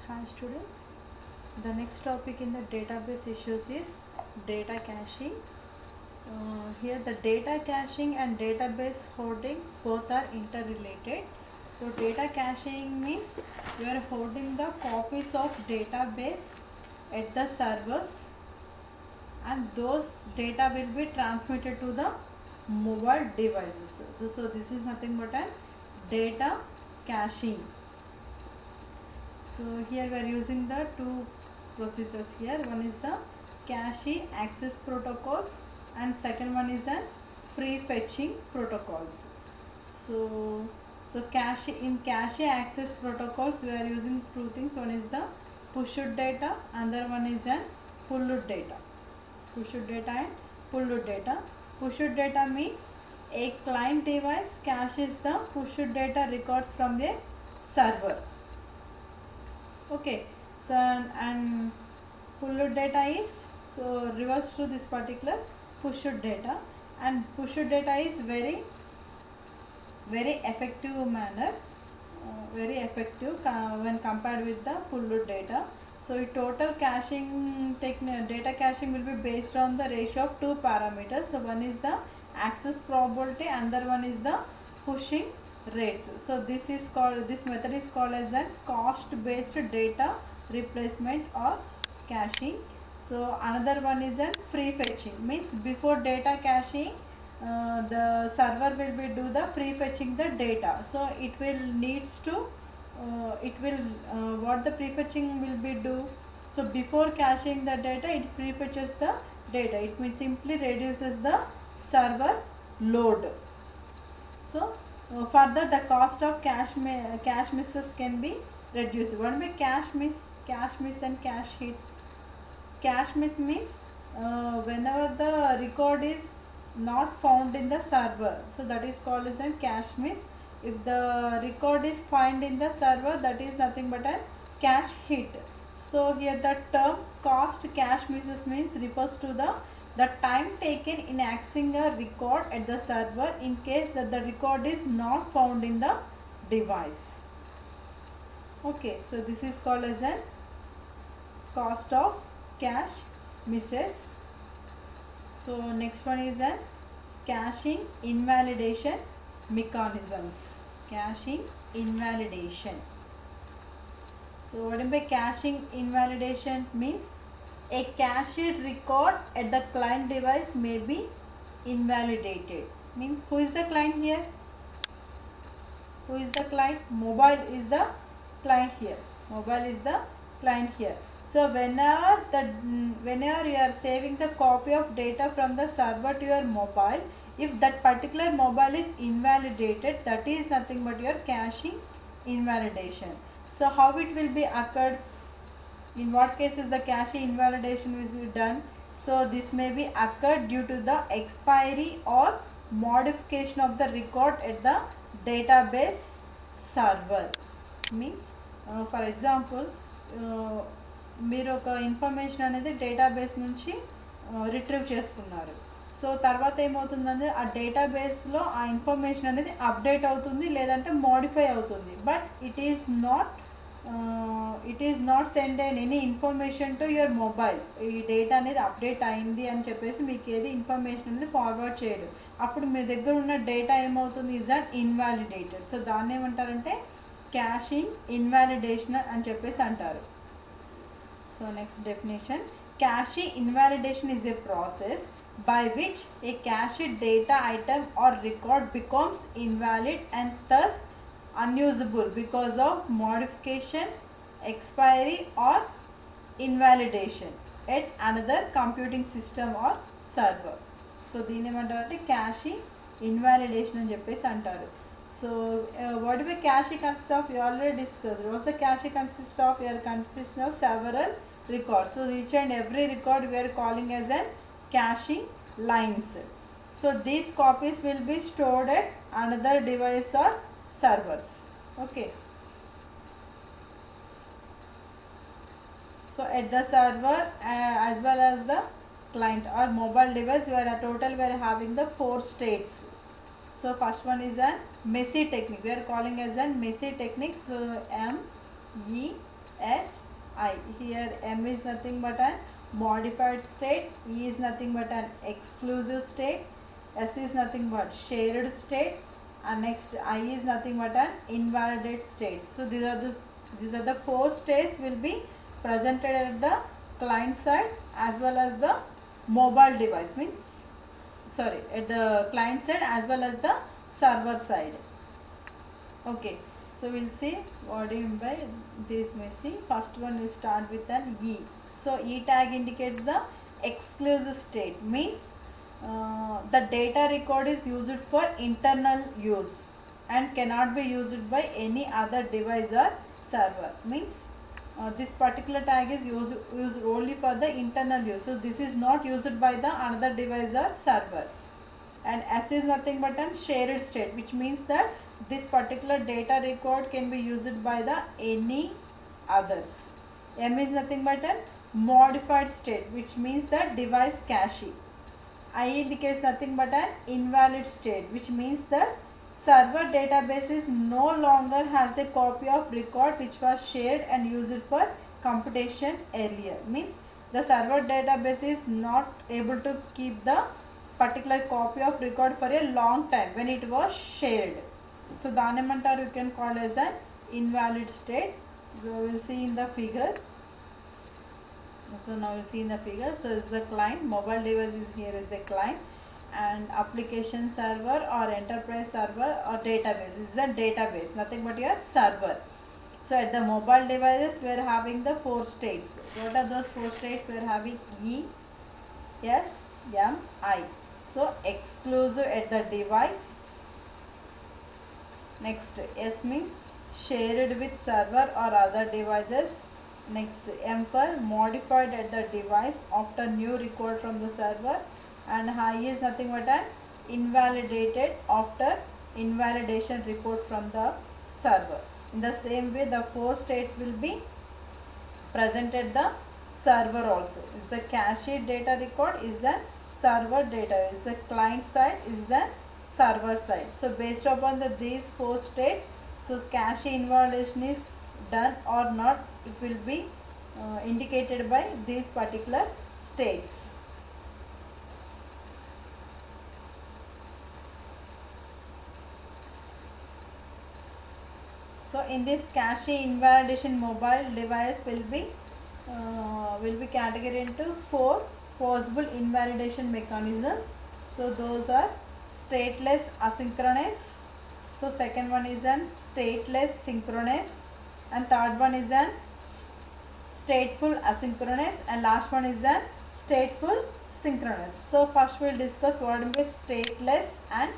Hi students, the next topic in the database issues is data caching. Here the data caching and database hoarding both are interrelated. So data caching means you are holding the copies of database at the servers, and those data will be transmitted to the mobile devices. So this is nothing but a data caching. So here we are using the two procedures here. One is the cache access protocols and second one is a free fetching protocols. So cache access protocols we are using two things. One is the pushed data, another one is a pulled data. Pushed data and pulled data. Pushed data means a client device caches the pushed data records from a server. Okay, so and pulled data is, so reverse to this particular pushed data, and pushed data is very effective manner, very effective when compared with the pulled data. So total caching data caching will be based on the ratio of two parameters. So one is the access probability, another one is the pushing rates. So this method is called as a cost based data replacement or caching. So another one is a free fetching, means before data caching the server will be do the free fetching the data. So it will needs to what the prefetching will be do. So before caching the data, it prefetches the data. It means simply reduces the server load. So further the cost of cache misses can be reduced. One by cache miss and cache hit. Cache miss means whenever the record is not found in the server, so that is called as a cache miss. If the record is found in the server, that is nothing but a cache hit. So here the term cost cache misses means refers to the time taken in accessing a record at the server in case that the record is not found in the device. Okay, so this is called as a cost of cache misses. So next one is a caching invalidation mechanisms. Caching invalidation. So what is by caching invalidation means a cached record at the client device may be invalidated. Means who is the client here? Who is the client? Mobile is the client here. Mobile is the client here. So whenever you are saving the copy of data from the server to your mobile, if that particular mobile is invalidated, that is nothing but your caching invalidation. So how it will be occurred? In what cases the cache invalidation will be done? So this may be occurred due to the expiry or modification of the record at the database server. Means for example మీరు ఒక information అనేది database నుంచి retrieve చేసుకున్నారు. So తర్వాత ఏమవుతుందంటే ఆ డేటాబేస్లో ఆ ఇన్ఫర్మేషన్ అనేది అప్డేట్ అవుతుంది, లేదంటే మోడిఫై అవుతుంది. But it is not send any information to your mobile. ఈ డేటా అనేది అప్డేట్ అయింది అని చెప్పేసి మీకు ఏది ఇన్ఫర్మేషన్ అనేది ఫార్వర్డ్ చేయరు. అప్పుడు మీ దగ్గర ఉన్న డేటా ఏమవుతుంది? Is an ఇన్వాలిడేటెడ్. సో దాన్ని ఏమంటారంటే caching invalidation అని చెప్పేసి అంటారు. So next definition, cache invalidation is a process by which a cached data item or record becomes invalid and thus unusable because of modification, expiry or invalidation at another computing system or server. So దీని ఏమంటారంటే cache invalidation అని చెప్పేసి అంటారు. So what do we cache consists of? We already discussed. What's the cache consist of? It consists of several records. So each and every record we are calling as a caching lines. So these copies will be stored at another device or servers. Okay. So at the server as well as the client or mobile device, we are having the 4 states. So first one is a messy technique. We are calling as a messy technique. So M E Si. Here M is nothing but an modified state, E is nothing but an exclusive state, S is nothing but shared state, and next I is nothing but an invalidate state. So these are the four states will be presented at the client side as well as the mobile device, means sorry, at the client side as well as the server side. Okay, so we'll see what do you mean by this messy. First one will start with an E. So E tag indicates the exclusive state, means the data record is used for internal use and cannot be used by any other device or server, means this particular tag is used only for the internal use. So this is not used by the another device or server. And S is nothing but a shared state, which means that this particular data record can be used by the any others. M is nothing but a modified state, which means the device cache. I indicates nothing but an invalid state, which means that server database is no longer has a copy of record which was shared and used for computation earlier, means the server database is not able to keep the particular copy of record for a long time when it was shared. So danemantar you can call as an invalid state. So we will see in the figure. So now we'll see in the figure. So is the client, mobile device is here is a client, and application server or enterprise server or database is a database, nothing but your server. So at the mobile devices we are having the four states. What are those four states? We are having E, S, M, I. So exclusive at the device. Next S means shared with server or other devices. Next M for modified at the device after new record from the server, and I is nothing but an invalidated after invalidation report from the server. In the same way the four states will be presented the server also. Is the cache data record, is the server data, is the client side, is the server side. So based upon these four states, so cache invalidation is done or not, it will be indicated by these particular states. So in this cache invalidation, mobile device will be categorized into four possible invalidation mechanisms. So those are stateless asynchronous. So second one is an stateless synchronous, and third one is an stateful asynchronous, and last one is an stateful synchronous. So first we will discuss what is stateless and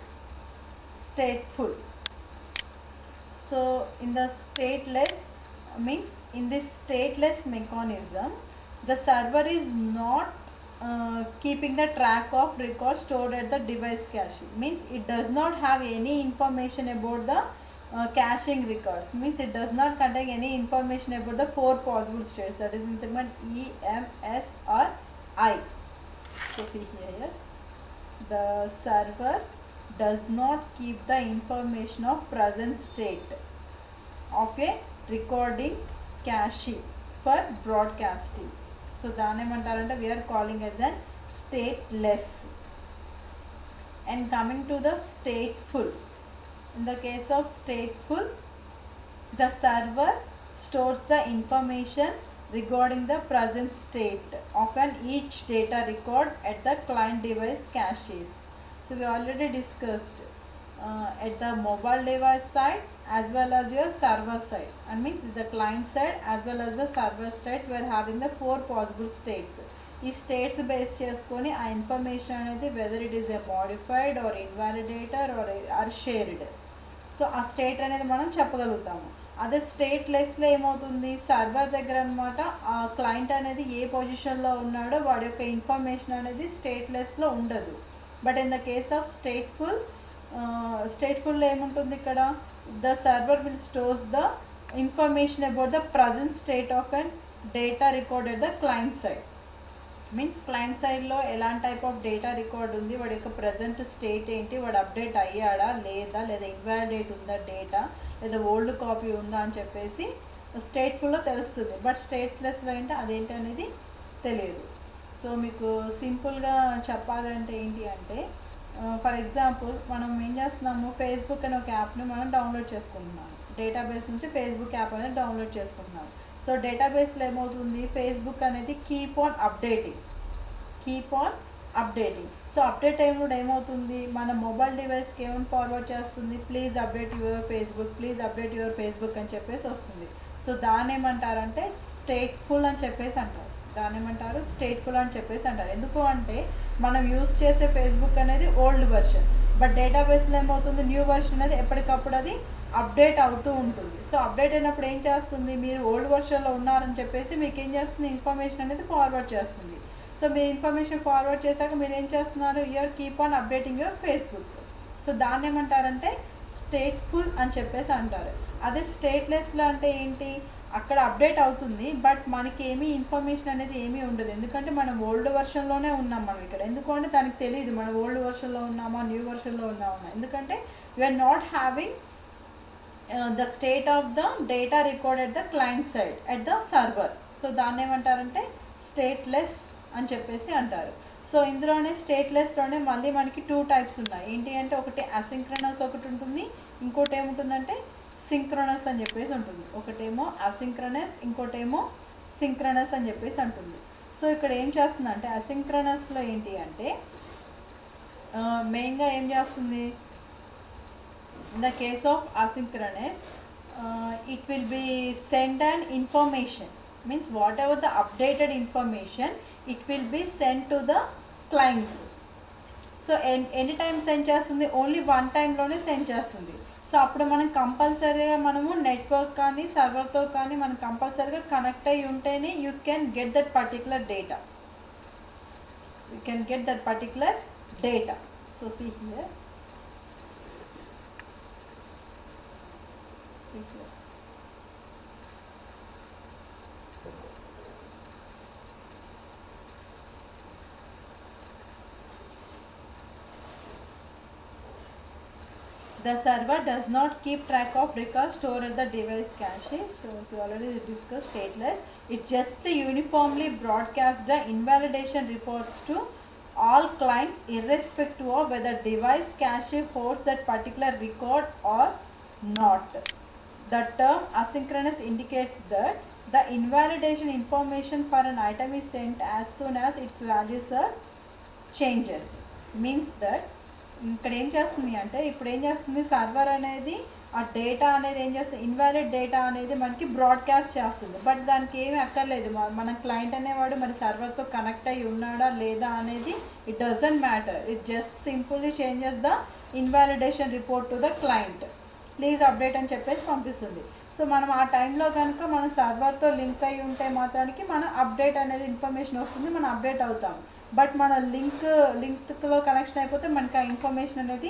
stateful. So in the stateless means in this stateless mechanism, the server is not keeping the track of records stored at the device cache, means it does not have any information about the caching records, means it does not contain any information about the four possible states, that is increment E, M, S or I. So see here, the server does not keep the information of present state of a recording cache for broadcasting. So దానేమంటారంటే we are calling as an stateless. And coming to the stateful, in the case of stateful, the server stores the information regarding the present state of an each data record at the client device caches. So we already discussed at the mobile device side as well as your server side, and means the client side as well as the server sides we are having the four possible states. ఈ states base చేసుకొని ఆ information అనేది whether it is a modified or invalidator or shared, so ఆ state అనేది మనం చెప్పగలుగుతాము. అదే స్టేట్లెస్లో ఏమవుతుంది, server దగ్గర అనమాట ఆ క్లయింట్ అనేది ఏ పొజిషన్లో ఉన్నాడో వాడి యొక్క ఇన్ఫర్మేషన్ అనేది స్టేట్లెస్లో ఉండదు. But in the case of స్టేట్ఫుల్లో ఏముంటుంది, ఇక్కడ the server will stores the information about the present state of and data record at the client side. Means client సైడ్లో ఎలాంటి టైప్ ఆఫ్ డేటా రికార్డ్ ఉంది, వాడి యొక్క ప్రజెంట్ స్టేట్ ఏంటి, వాడు అప్డేట్ అయ్యాడా లేదా, లేదా ఇన్వాలిడేట్ ఉందా డేటా, లేదా ఓల్డ్ కాపీ ఉందా అని చెప్పేసి స్టేట్ఫుల్లో తెలుస్తుంది, బట్ స్టేట్లెస్లో ఏంటి అదేంటి అనేది తెలియదు. సో మీకు సింపుల్గా చెప్పాలంటే ఏంటి అంటే, ఫర్ ఎగ్జాంపుల్ మనం ఏం చేస్తున్నాము, ఫేస్బుక్ అనే ఒక యాప్ని మనం డౌన్లోడ్ చేసుకుంటున్నాము. డేటాబేస్ నుంచి ఫేస్బుక్ యాప్ అనేది డౌన్లోడ్ చేసుకుంటున్నాము. సో డేటాబేస్లో ఏమవుతుంది, ఫేస్బుక్ అనేది keep on updating. So update అయినప్పుడు ఏమవుతుంది, మన మొబైల్ డివైస్కి ఏమైనా ఫార్వర్డ్ చేస్తుంది, ప్లీజ్ అప్డేట్ యువర్ ఫేస్బుక్ అని చెప్పేసి వస్తుంది. సో దాన్ని ఏమంటారంటే స్టేట్ఫుల్ అని చెప్పేసి అంటారు. ఎందుకు అంటే మనం యూస్ చేసే ఫేస్బుక్ అనేది ఓల్డ్ వెర్షన్, బట్ డేటాబేస్లో ఏమవుతుంది, న్యూ వెర్షన్ అనేది ఎప్పటికప్పుడు అది అప్డేట్ అవుతూ ఉంటుంది. సో అప్డేట్ అయినప్పుడు ఏం చేస్తుంది, మీరు ఓల్డ్ వెర్షన్లో ఉన్నారని చెప్పేసి మీకు ఏం చేస్తుంది, ఇన్ఫర్మేషన్ అనేది ఫార్వర్డ్ చేస్తుంది. సో మీరు ఇన్ఫర్మేషన్ ఫార్వర్డ్ చేశాక మీరు ఏం చేస్తున్నారు, you are keep on updating your Facebook. So దాన్ని ఏమంటారంటే స్టేట్ఫుల్ అని చెప్పేసి అంటారు. అదే స్టేట్లెస్లో అంటే ఏంటి, అక్కడ అప్డేట్ అవుతుంది బట్ మనకి ఏమీ ఇన్ఫర్మేషన్ అనేది ఏమీ ఉండదు. ఎందుకంటే మనం ఓల్డ్ వెర్షన్లోనే ఉన్నాం మనం ఇక్కడ. ఎందుకంటే దానికి తెలియదు మనం ఓల్డ్ వెర్షన్లో ఉన్నామా న్యూ వెర్షన్లో ఉన్నామా. ఎందుకంటే we are not having the state of the data record at the client side at the server. So దాన్ని ఏమంటారంటే స్టేట్లెస్ అని చెప్పేసి అంటారు. సో ఇందులోనే స్టేట్లెస్లోనే మళ్ళీ మనకి 2 టైప్స్ ఉన్నాయి. ఏంటి అంటే ఒకటి అసింక్రనస్ ఒకటి ఉంటుంది, ఇంకోటి ఏముంటుందంటే సింక్రోనస్ అని చెప్పేసి ఉంటుంది. ఒకటేమో అసింక్రనస్, ఇంకోటేమో సింక్రనస్ అని చెప్పేసి అంటుంది. సో ఇక్కడ ఏం చేస్తుందంటే అసింక్రనస్లో ఏంటి అంటే మెయిన్గా ఏం చేస్తుంది, in the case of asynchronous it will be send an information, means whatever the updated information it will be sent to the clients. So any time send చేస్తుంది, ఓన్లీ వన్ టైంలోనే సెండ్ చేస్తుంది. సో అప్పుడు మనం కంపల్సరీగా మనము network కానీ సర్వర్తో కానీ మనం కంపల్సరీగా కనెక్ట్ అయ్యి ఉంటేనే you can get that particular data. So see here. The server does not keep track of records stored at the device cache. So already discussed stateless. It just uniformly broadcasts the invalidation reports to all clients irrespective of whether device cache holds that particular record or not. The term asynchronous indicates that the invalidation information for an item is sent as soon as its values are changes. Means that ఇక్కడ ఏం చేస్తుంది అంటే, ఇప్పుడు ఏం చేస్తుంది server అనేది ఆ data అనేది ఏం చేస్తుంది, ఇన్వాలిడ్ డేటా అనేది మనకి బ్రాడ్కాస్ట్ చేస్తుంది. బట్ దానికి ఏమీ అక్కర్లేదు, మన క్లయింట్ అనేవాడు మరి సర్వర్తో కనెక్ట్ అయ్యి ఉన్నాడా లేదా అనేది it doesn't matter. It just simply changes the invalidation report to the client, please update అని చెప్పేసి పంపిస్తుంది. సో మనం ఆ టైంలో కనుక మన సర్వర్తో లింక్ అయ్యి ఉంటే మాత్రానికి మన అప్డేట్ అనేది ఇన్ఫర్మేషన్ వస్తుంది, మనం అప్డేట్ అవుతాం. బట్ మన లింక్లో కనెక్షన్ అయిపోతే మనకి ఆ ఇన్ఫర్మేషన్ అనేది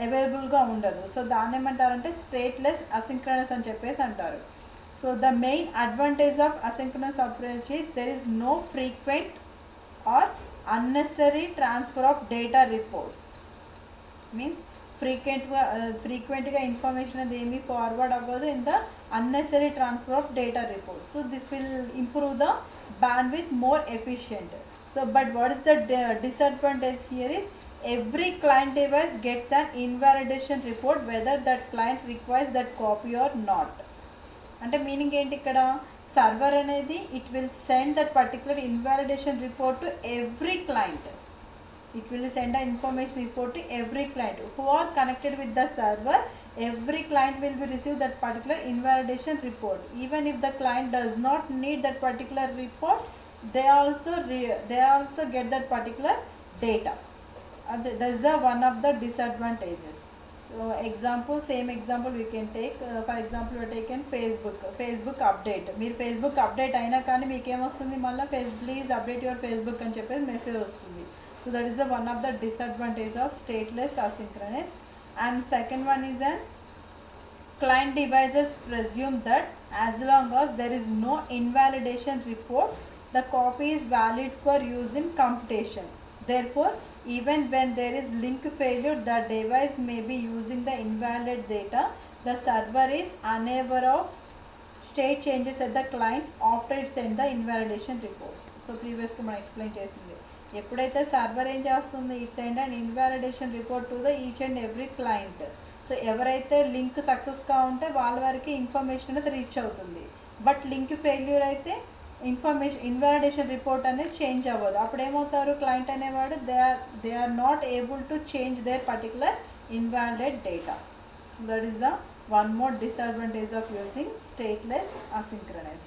అవైలబుల్గా ఉండదు. సో దాన్ని ఏమంటారంటే స్టేట్లెస్ అసింక్రనస్ అని చెప్పేసి అంటారు. So the main advantage of asynchronous approach is there is no frequent or unnecessary transfer of data reports. Means ఫ్రీక్వెంట్గా ఇన్ఫర్మేషన్ అనేది ఏమీ ఫార్వర్డ్ అవ్వదు in the unnecessary transfer of data reports. So this will improve the bandwidth more efficient. So but what is the disadvantage here is every client device gets an invalidation report whether that client requires that copy or not. అంటే meaning ఏంటి ఇక్కడ, server అనేది it will send that particular invalidation report to every client. It will send an information report to every client who are connected with the server. Every client will be receive that particular invalidation report. Even if the client does not need that particular report, they also get that particular data. That is the one of the disadvantages. Same example we can take. For example, we have taken Facebook update. మీరు Facebook update అయినా కానీ మీకు ఏమొస్తుంది, మళ్ళీ please update your Facebook అని చెప్పేసి message వస్తుంది. So that is the one of the disadvantage of stateless asynchronous. And second one is an client devices presume that as long as there is no invalidation report, the copy is valid for use in computation. Therefore, even when there is link failure, the device may be using the invalid data. The server is unaware of state changes at the clients after it send the invalidation reports. So ప్రీవియస్గా మనం explain చేసింది, ఎప్పుడైతే server ఏం చేస్తుంది, it send and invalidation report to the each and every client. So ఎవరైతే link సక్సెస్గా ఉంటే వాళ్ళ వరకు ఇన్ఫర్మేషన్ అనేది రీచ్ అవుతుంది. బట్ లింక్ ఫెయిల్యూర్ అయితే ఇన్వాలిడేషన్ రిపోర్ట్ అనేది చేంజ్ అవ్వదు. అప్పుడు ఏమవుతారు, క్లయింట్ అనేవాడు they are not able to change their particular invalid data. So that is the one more disadvantage of using stateless asynchronous.